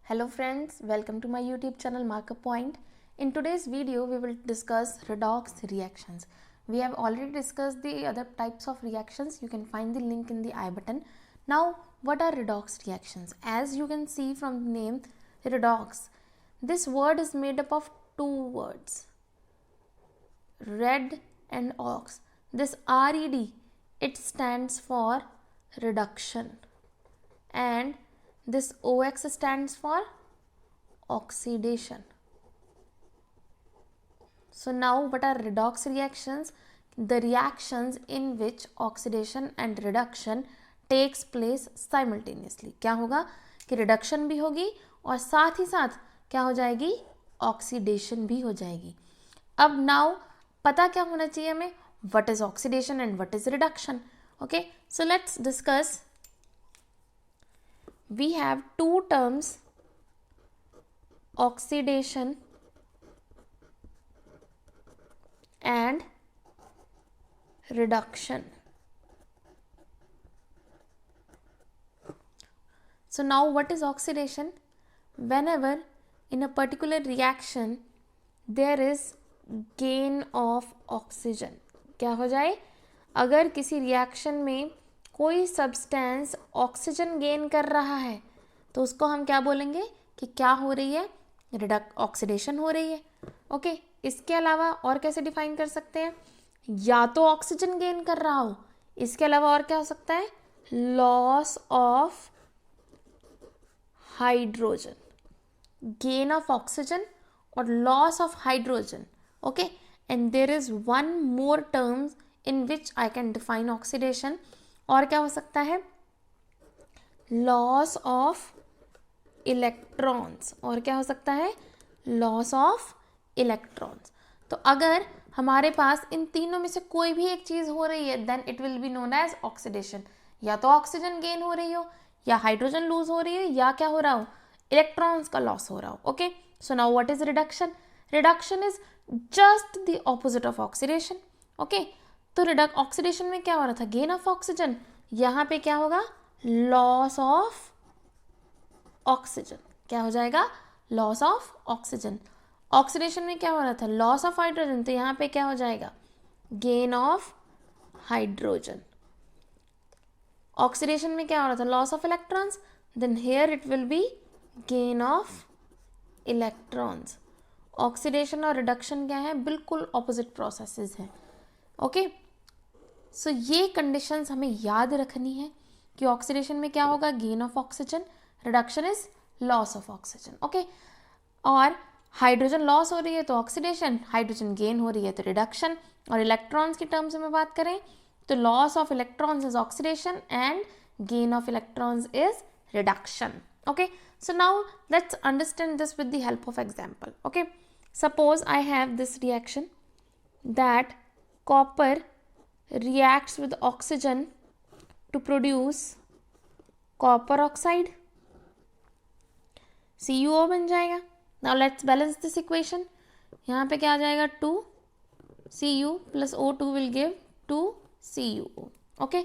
Hello friends, welcome to my YouTube channel Markup Point. In today's video, we will discuss redox reactions. We have already discussed the other types of reactions. You can find the link in the I button. Now, what are redox reactions? As you can see from the name redox, this word is made up of two words, red and ox. This RED, it stands for reduction, and this OX stands for oxidation. So now what are redox reactions? The reactions in which oxidation and reduction takes place simultaneously. क्या होगा कि reduction भी होगी और साथ ही साथ क्या हो जाएगी, oxidation भी हो जाएगी. अब now पता क्या होना चाहिए हमें, what is oxidation and what is reduction. Okay, so let's discuss. We have two terms, oxidation and reduction. So now what is oxidation? Whenever in a particular reaction there is gain of oxygen. क्या हो जाए, अगर किसी reaction में कोई substance oxygen gain कर रहा है तो उसको हम क्या बोलेंगे कि क्या हो रही है, ऑक्सीडेशन हो रही है. ओके, इसके अलावा और कैसे डिफाइन कर सकते हैं, या तो ऑक्सीजन गेन कर रहा हो, इसके अलावा और क्या हो सकता है, loss of hydrogen, gain of oxygen और loss of hydrogen. Okay, and there is one more terms in which I can define oxidation. और क्या हो सकता है, लॉस ऑफ इलेक्ट्रॉन्स. और क्या हो सकता है, लॉस ऑफ इलेक्ट्रॉन्स. तो अगर हमारे पास इन तीनों में से कोई भी एक चीज हो रही है, then it will be known as oxidation. या तो ऑक्सीजन गेन हो रही हो, या हाइड्रोजन लूज हो रही है, या क्या हो रहा हो, इलेक्ट्रॉन्स का लॉस हो रहा हो. Okay, so now what is reduction? Reduction is just the opposite of oxidation. Okay, तो ऑक्सीडेशन में क्या हो रहा था, गेन ऑफ ऑक्सीजन. यहां पे क्या होगा, लॉस ऑफ ऑक्सीजन. क्या हो जाएगा, लॉस ऑफ ऑक्सीजन. ऑक्सीडेशन में क्या हो रहा था, लॉस ऑफ हाइड्रोजन, तो यहां पे क्या हो जाएगा, गेन ऑफ हाइड्रोजन. ऑक्सीडेशन में क्या हो रहा था, loss of electrons, then here it will be gain of electrons. Oxidation और रिडक्शन क्या है, बिल्कुल ऑपोजिट प्रोसेसेस हैं. ओके, सो ये कंडीशंस हमें याद रखनी है कि ऑक्सीडेशन में क्या होगा, gain of oxygen, reduction is loss of oxygen. Okay, और हाइड्रोजन लॉस हो रही है तो ऑक्सीडेशन, हाइड्रोजन गेन हो रही है तो रिडक्शन. और इलेक्ट्रॉन्स की टर्म्स में बात करें तो loss of electrons is oxidation and gain of electrons is reduction. Okay, so now let's understand this with the help of example. Okay, suppose I have this reaction that copper reacts with oxygen to produce copper oxide. CuO बन जाएगा. Now let's balance this equation. यहाँ पे क्या आ जाएगा, 2Cu plus O2 will give 2CuO. Okay,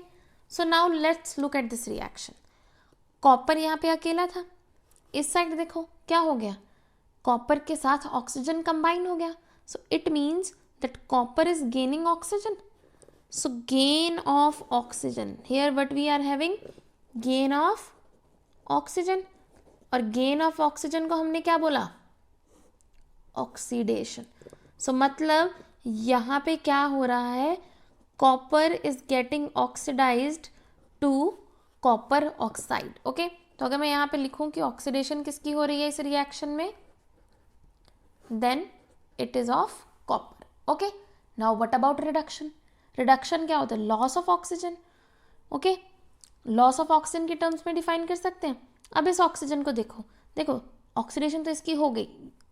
so now let's look at this reaction. Copper यहाँ पे अकेला था, इस साइड देखो क्या हो गया, कॉपर के साथ ऑक्सीजन कंबाइन हो गया. So it means that copper is gaining oxygen. So gain of oxygen, here what we are having, gain of oxygen. और gain of oxygen को हमने क्या बोला, oxidation. So मतलब यहाँ पे क्या हो रहा है, copper is getting oxidized to copper oxide. Okay, तो अगर मैं यहाँ पे लिखूँ कि oxidation किसकी हो रही है इस reaction में, then it is of copper. Okay, now what about reduction? Reduction क्या होता है, loss of oxygen. Okay, loss of oxygen के टर्म्स में डिफाइन कर सकते हैं. अब इस ऑक्सीजन को देखो, देखो ऑक्सीडेशन तो इसकी हो गई,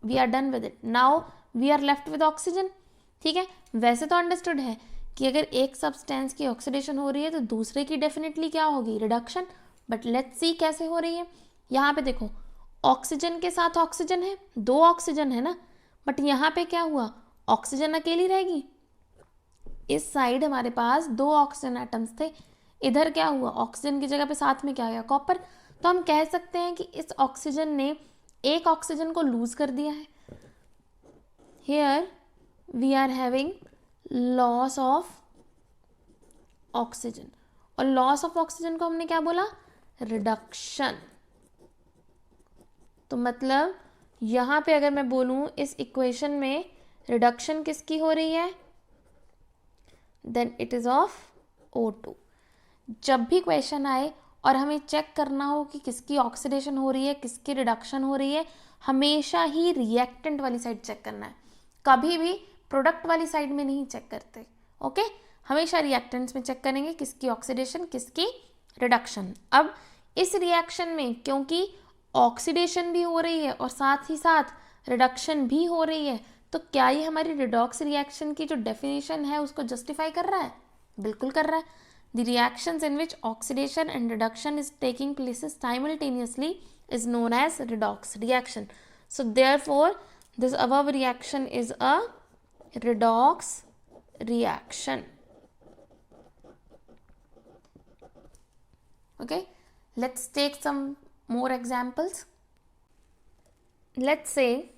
we are done with it, now we are left with oxygen. ठीक है, वैसे तो अंडरस्टूड है कि अगर एक सब्सटेंस की ऑक्सीडेशन हो रही है तो दूसरे की डेफिनेटली क्या होगी, रिडक्शन. बट लेट्स सी कैसे हो रही है. यहाँ पे देखो ऑक्सीजन के साथ ऑक्सीजन है, दो ऑक्सीजन है ना, बट यहाँ पे क्या हुआ, ऑक्सीजन अकेली रहेगी. इस साइड हमारे पास दो ऑक्सीजन एटम्स थे, इधर क्या हुआ, ऑक्सीजन की जगह पे साथ में क्या गया, कॉपर. तो हम कह सकते हैं कि इस ऑक्सीजन ने एक ऑक्सीजन को लूज कर दिया है. Here we are having loss of oxygen, और लॉस ऑफ ऑक्सीजन को हमने क्या बोला, रिडक्शन. तो मतलब यहाँ पे अगर मैं बोलूँ इस इक्वेशन में रिडक्शन किसकी हो रही है, then it is of O2. जब भी क्वेश्चन आए और हमें चेक करना हो कि किसकी ऑक्सीडेशन हो रही है, किसकी रिडक्शन हो रही है, हमेशा ही रिएक्टेंट वाली साइड चेक करना है, कभी भी प्रोडक्ट वाली साइड में नहीं चेक करते. ओके, हमेशा रिएक्टेंट्स में चेक करेंगे किसकी ऑक्सीडेशन, किसकी रिडक्शन. अब इस रिएक्शन में क्योंकि ऑक्सीडेशन भी हो रही है और साथ ही साथ रिडक्शन भी हो रही है, तो क्या ये हमारी रिडॉक्स रिएक्शन की जो डेफिनेशन है उसको जस्टिफाई कर रहा है? बिल्कुल कर रहा है. The reactions in which oxidation and reduction is taking places simultaneously is known as redox reaction. So therefore this above reaction is a redox reaction. Okay, let's take some more examples. Let's say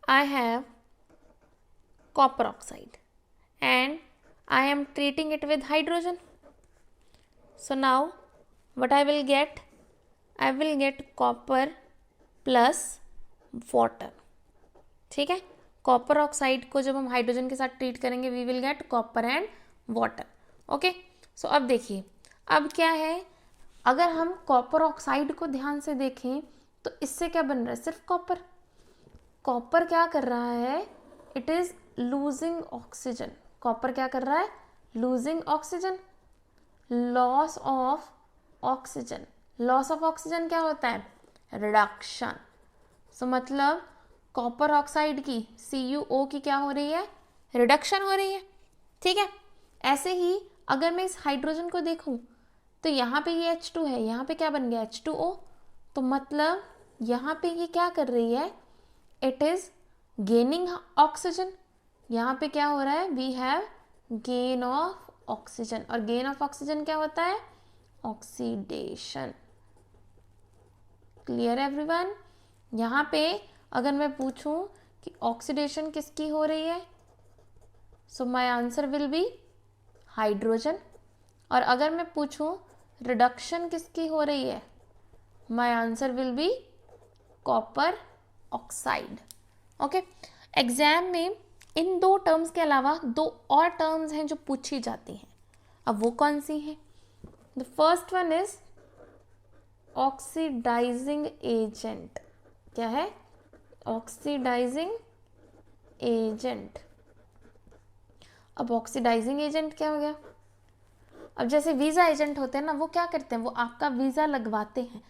I have copper oxide and I am treating it with hydrogen. So now what I will get copper plus water. ठीक है, copper oxide को जब हम hydrogen के साथ treat करेंगे we will get copper and water. Okay, so अब देखिए, अब क्या है, अगर हम कॉपर ऑक्साइड को ध्यान से देखें तो इससे क्या बन रहा है, सिर्फ कॉपर. कॉपर क्या कर रहा है, it is losing oxygen. Copper क्या कर रहा है, losing oxygen. Loss of oxygen, loss of oxygen क्या होता है, रिडक्शन. सो मतलब कॉपर ऑक्साइड की CuO की क्या हो रही है, रिडक्शन हो रही है. ठीक है, ऐसे ही अगर मैं इस हाइड्रोजन को देखूं तो यहाँ पे ये H2 है, यहाँ पे क्या बन गया, H2O. तो मतलब यहाँ पे ये क्या कर रही है, इट इज गेनिंग ऑक्सीजन. यहाँ पे क्या हो रहा है, we have gain of oxygen, और गेन ऑफ ऑक्सीजन क्या होता है, ऑक्सीडेशन. Clear everyone? यहाँ पे अगर मैं पूछूं कि ऑक्सीडेशन किसकी हो रही है, so my answer will be hydrogen. और अगर मैं पूछूं रिडक्शन किसकी हो रही है, my answer will be copper oxide. Okay, exam में इन दो टर्म्स के अलावा दो और टर्म्स हैं जो पूछी जाती हैं. अब वो कौन सी हैं? The first one is oxidising agent. क्या है, ऑक्सीडाइजिंग एजेंट. अब ऑक्सीडाइजिंग एजेंट क्या हो गया, अब जैसे वीज़ा एजेंट होते हैं ना, वो क्या करते हैं, वो आपका वीज़ा लगवाते हैं,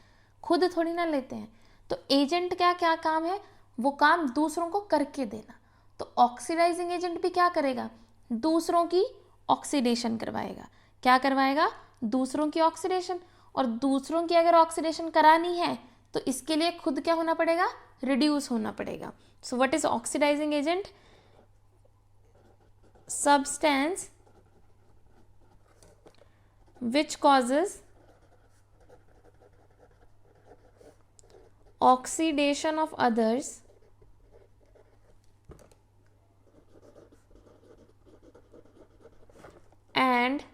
खुद थोड़ी ना लेते हैं. तो एजेंट क्या क्या काम है, वो काम दूसरों को करके देना. तो ऑक्सीडाइजिंग एजेंट भी क्या करेगा, दूसरों की ऑक्सीडेशन करवाएगा. क्या करवाएगा, दूसरों की ऑक्सीडेशन. और दूसरों की अगर ऑक्सीडेशन करानी है तो इसके लिए खुद क्या होना पड़ेगा, रिड्यूस होना पड़ेगा. So what is oxidising agent, substance which causes oxidation of others and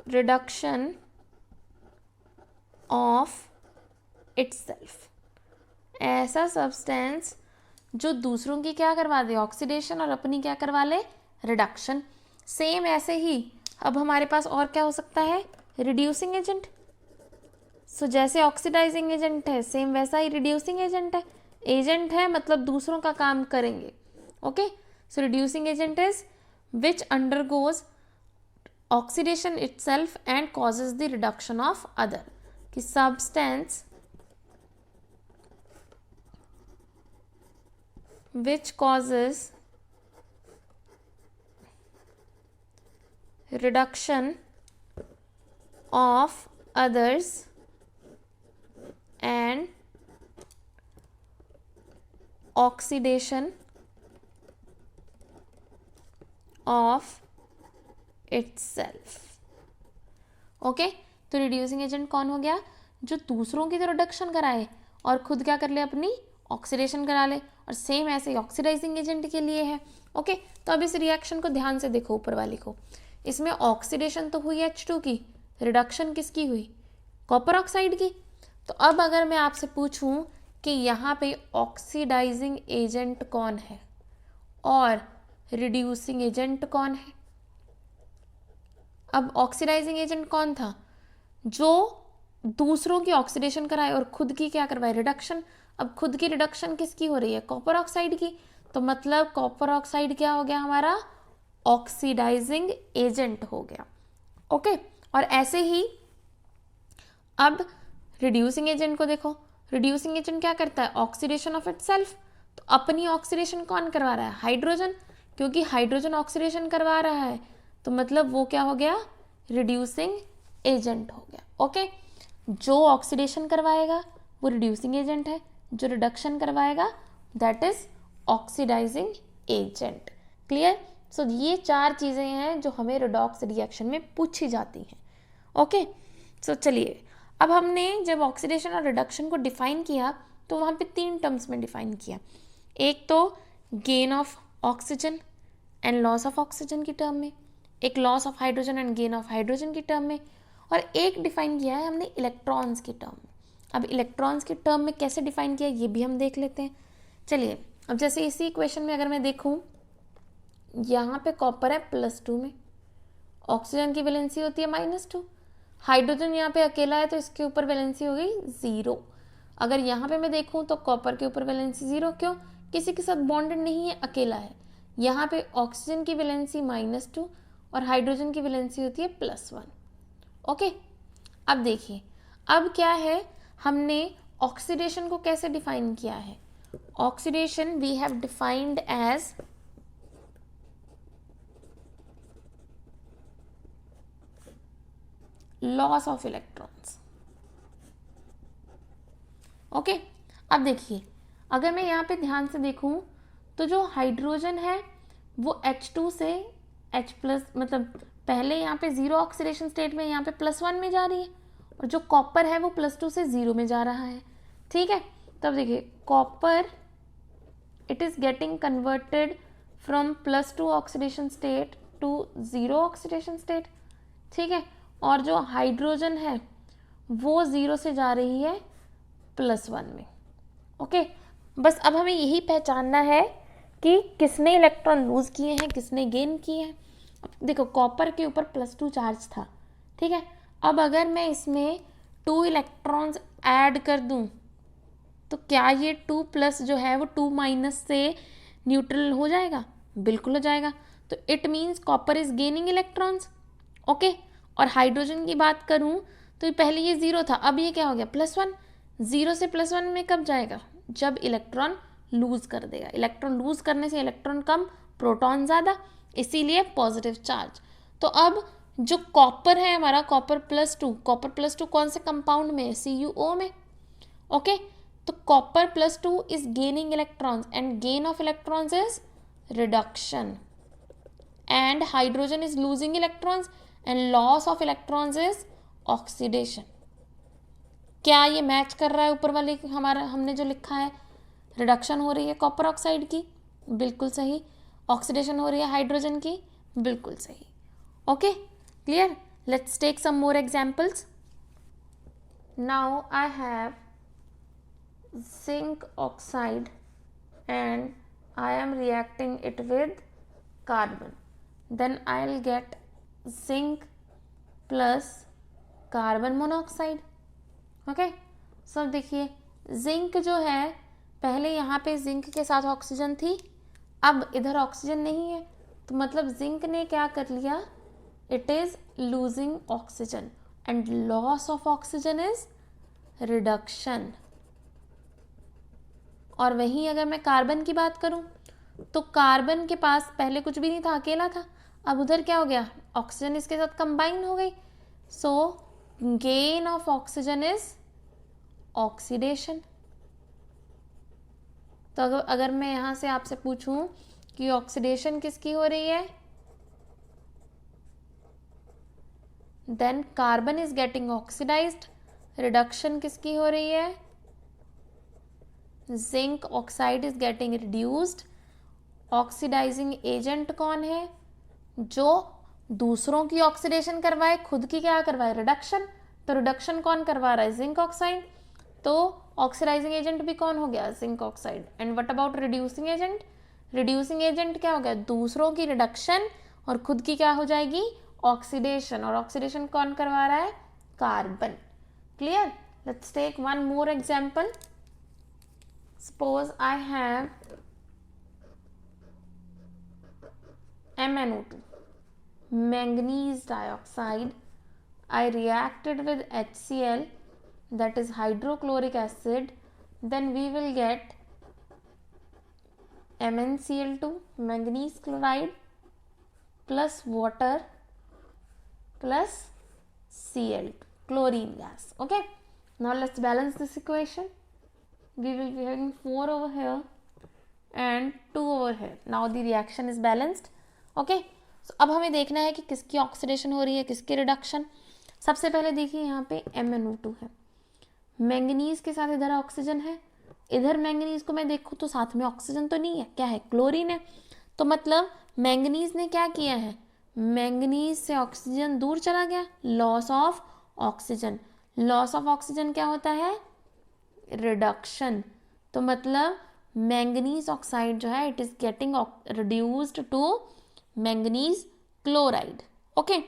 reduction of itself. ऐसा सब्सटेंस जो दूसरों की क्या करवा दे, ऑक्सीडेशन, और अपनी क्या करवा ले, रिडक्शन. सेम ऐसे ही अब हमारे पास और क्या हो सकता है, रिड्यूसिंग एजेंट. सो जैसे ऑक्सीडाइजिंग एजेंट है सेम वैसा ही रिड्यूसिंग एजेंट है. एजेंट है मतलब दूसरों का काम करेंगे. Okay, so reducing agent is which undergoes oxidation itself and causes the reduction of other. कि substance which causes reduction of others and oxidation of itself. Okay, तो रिड्यूसिंग एजेंट कौन हो गया, जो दूसरों की तो रिडक्शन कराए और खुद क्या कर ले, अपनी ऑक्सीडेशन करा ले। और सेम ऐसे ही ऑक्सीडाइजिंग एजेंट के लिए है। ओके, तो अब इस रिएक्शन को ध्यान से देखो, ऊपर वाली को। इसमें ऑक्सीडेशन तो हुई H2 की, रिडक्शन किसकी हुई, कॉपर ऑक्साइड की। तो अब अगर मैं आपसे पूछूं कि यहाँ पे ऑक्सीडाइजिंग एजेंट कौन है और रिड्यूसिंग एजेंट कौन है। अब ऑक्सीडाइजिंग एजेंट कौन था, जो दूसरों की ऑक्सीडेशन कराए और खुद की क्या करवाए, रिडक्शन। अब खुद की रिडक्शन किसकी हो रही है, कॉपर ऑक्साइड की। तो मतलब कॉपर ऑक्साइड क्या हो गया हमारा, ऑक्सीडाइजिंग एजेंट हो गया। ओके, और ऐसे ही अब रिड्यूसिंग एजेंट को देखो। रिड्यूसिंग एजेंट क्या करता है, ऑक्सीडेशन ऑफ इटसेल्फ। तो अपनी ऑक्सीडेशन कौन करवा रहा है, हाइड्रोजन। क्योंकि हाइड्रोजन ऑक्सीडेशन करवा रहा है तो मतलब वो क्या हो गया, रिड्यूसिंग एजेंट हो गया। ओके, जो ऑक्सीडेशन करवाएगा वो रिड्यूसिंग एजेंट है, जो रिडक्शन करवाएगा that is oxidising agent. Clear. So ये 4 चीज़ें हैं जो हमें रिडॉक्स रिएक्शन में पूछी जाती हैं। ओके, सो चलिए, अब हमने जब ऑक्सीडेशन और रिडक्शन को डिफाइन किया तो वहाँ पे 3 टर्म्स में डिफाइन किया। एक तो gain of oxygen and loss of oxygen की टर्म में, एक loss of hydrogen and gain of hydrogen की टर्म में, और एक डिफाइन किया है हमने इलेक्ट्रॉन्स की टर्म में। अब इलेक्ट्रॉन्स की टर्म में कैसे डिफाइन किया ये भी हम देख लेते हैं। चलिए, अब जैसे इसी इक्वेशन में अगर मैं देखूं, यहाँ पे कॉपर है +2 में, ऑक्सीजन की वैलेंसी होती है -2, हाइड्रोजन यहाँ पे अकेला है तो इसके ऊपर वैलेंसी हो गई 0। अगर यहाँ पे मैं देखूँ तो कॉपर के ऊपर वैलेंसी 0, क्यों, किसी के साथ बॉन्डेड नहीं है, अकेला है। यहाँ पे ऑक्सीजन की वैलेंसी -2 और हाइड्रोजन की वैलेंसी होती है +1। ओके, अब देखिए, अब क्या है, हमने ऑक्सीडेशन को कैसे डिफाइन किया है। Oxidation we have defined as loss of electrons. Okay, अब देखिए, अगर मैं यहाँ पे ध्यान से देखूँ तो जो हाइड्रोजन है वो H2 से H+ मतलब पहले यहाँ पे 0 ऑक्सीडेशन स्टेट में, यहाँ पे +1 में जा रही है, और जो कॉपर है वो +2 से 0 में जा रहा है। ठीक है, तब देखिए copper it is getting converted from +2 oxidation state to 0 oxidation state. ठीक है, और जो हाइड्रोजन है वो 0 से जा रही है +1 में। ओके, बस अब हमें यही पहचानना है कि किसने इलेक्ट्रॉन लूज किए हैं, किसने गेन किए हैं। देखो, कॉपर के ऊपर +2 चार्ज था। ठीक है, अब अगर मैं इसमें 2 इलेक्ट्रॉन्स ऐड कर दूं तो क्या ये 2+ जो है वो 2- से न्यूट्रल हो जाएगा, बिल्कुल हो जाएगा। तो it means copper is gaining electrons. Okay, और हाइड्रोजन की बात करूं तो पहले ये 0 था, अब ये क्या हो गया +1। 0 से +1 में कब जाएगा, जब इलेक्ट्रॉन लूज कर देगा। इलेक्ट्रॉन लूज करने से इलेक्ट्रॉन कम, प्रोटॉन ज़्यादा, इसीलिए पॉजिटिव चार्ज। तो अब जो कॉपर है हमारा, कॉपर +2 कौन से कंपाउंड में है, CuO में। ओके, तो copper +2 is gaining electrons and gain of electrons is reduction, and hydrogen is losing electrons and loss of electrons is oxidation. क्या ये मैच कर रहा है ऊपर वाले हमारा, हमने जो लिखा है, रिडक्शन हो रही है कॉपर ऑक्साइड की, बिल्कुल सही। ऑक्सीडेशन हो रही है हाइड्रोजन की, बिल्कुल सही। Okay, clear. Let's take some more examples. Now I have zinc oxide and I am reacting it with carbon, then I'll get zinc plus carbon monoxide. Okay, so देखिए, जिंक जो है पहले यहाँ पे जिंक के साथ ऑक्सीजन थी, अब इधर ऑक्सीजन नहीं है, तो मतलब जिंक ने क्या कर लिया, it is losing oxygen and loss of oxygen is reduction. और वहीं अगर मैं कार्बन की बात करूं तो कार्बन के पास पहले कुछ भी नहीं था, अकेला था, अब उधर क्या हो गया, ऑक्सीजन इसके साथ कंबाइन हो गई, so gain of oxygen is oxidation. तो अगर मैं यहां से आपसे पूछूं कि ऑक्सीडेशन किसकी हो रही है, then carbon is getting oxidized, reduction किसकी हो रही है? Zinc oxide is getting reduced. Oxidizing agent कौन है? जो दूसरों की ऑक्सीडेशन करवाए, खुद की क्या करवाए? रिडक्शन। तो रिडक्शन कौन करवा रहा है? Zinc oxide. तो ऑक्सीडाइजिंग एजेंट भी कौन हो गया? Zinc oxide. And what about reducing agent? Reducing agent क्या हो गया? दूसरों की रिडक्शन और खुद की क्या हो जाएगी? ऑक्सीडेशन। और ऑक्सीडेशन कौन करवा रहा है? Carbon. Clear? Let's take one more example. Suppose I have MnO2, manganese dioxide. I reacted with HCl, that is hydrochloric acid. Then we will get MnCl2, manganese chloride, plus water plus Cl2, chlorine gas. Okay. Now let's balance this equation. We will be having 4 over here and 2 over here. Now the reaction is balanced. Okay. So अब हमें देखना है कि किसकी oxidation हो रही है, किसकी रिडक्शन. सबसे पहले देखिए यहाँ पे MnO2 है, मैंगनीज के साथ इधर ऑक्सीजन है, इधर मैंगनीज को मैं देखूँ तो साथ में ऑक्सीजन तो नहीं है, क्या है? क्लोरीन है. तो मतलब मैंगनीज ने क्या किया है? मैंगनीज से ऑक्सीजन दूर चला गया, loss of oxygen. Loss of oxygen क्या होता है? रिडक्शन. तो मतलब मैंगनीज ऑक्साइड जो है it is getting reduced to manganese chloride. Okay.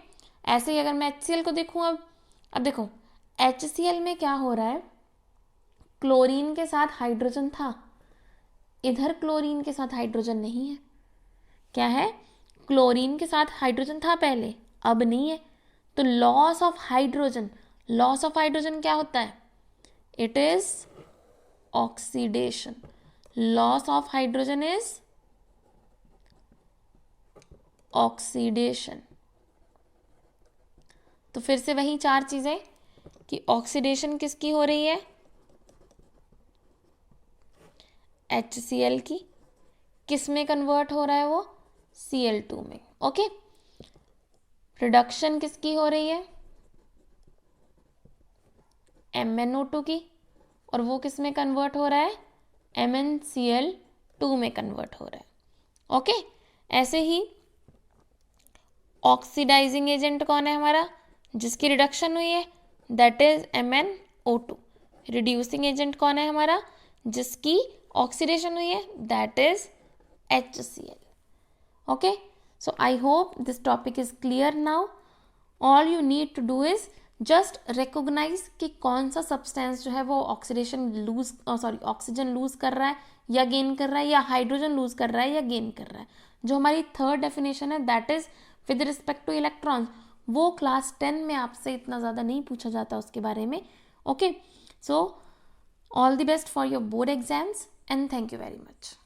ऐसे ही अगर मैं HCl को देखूं, अब देखो HCl में क्या हो रहा है? क्लोरीन के साथ हाइड्रोजन था, इधर क्लोरीन के साथ हाइड्रोजन नहीं है. क्या है? क्लोरीन के साथ हाइड्रोजन था पहले, अब नहीं है. तो loss of hydrogen, loss of hydrogen क्या होता है? It is oxidation. Loss of hydrogen is oxidation. तो फिर से वही 4 चीजें कि ऑक्सीडेशन किसकी हो रही है? HCl की. किस में कन्वर्ट हो रहा है वो? Cl2 में. ओके. रिडक्शन किसकी हो रही है? MnO2 की. और वो किस में कन्वर्ट हो रहा है? MnCl2 में कन्वर्ट हो रहा है. ओके. ऐसे ही ऑक्सीडाइजिंग एजेंट कौन है हमारा? जिसकी रिडक्शन हुई है, that is MnO2. Reducing agent कौन है हमारा? जिसकी ऑक्सीडेशन हुई है, that is HCl. Okay. So I hope this topic is clear now. All you need to do is just recognize कि कौन सा सब्सटेंस जो है वो ऑक्सीजन लूज कर रहा है या गेन कर रहा है, या हाइड्रोजन लूज कर रहा है या गेन कर रहा है. जो हमारी थर्ड डेफिनेशन है that is with respect two electrons, वो क्लास 10 में आपसे इतना ज़्यादा नहीं पूछा जाता उसके बारे में. Okay. So all the best for your board exams and thank you very much.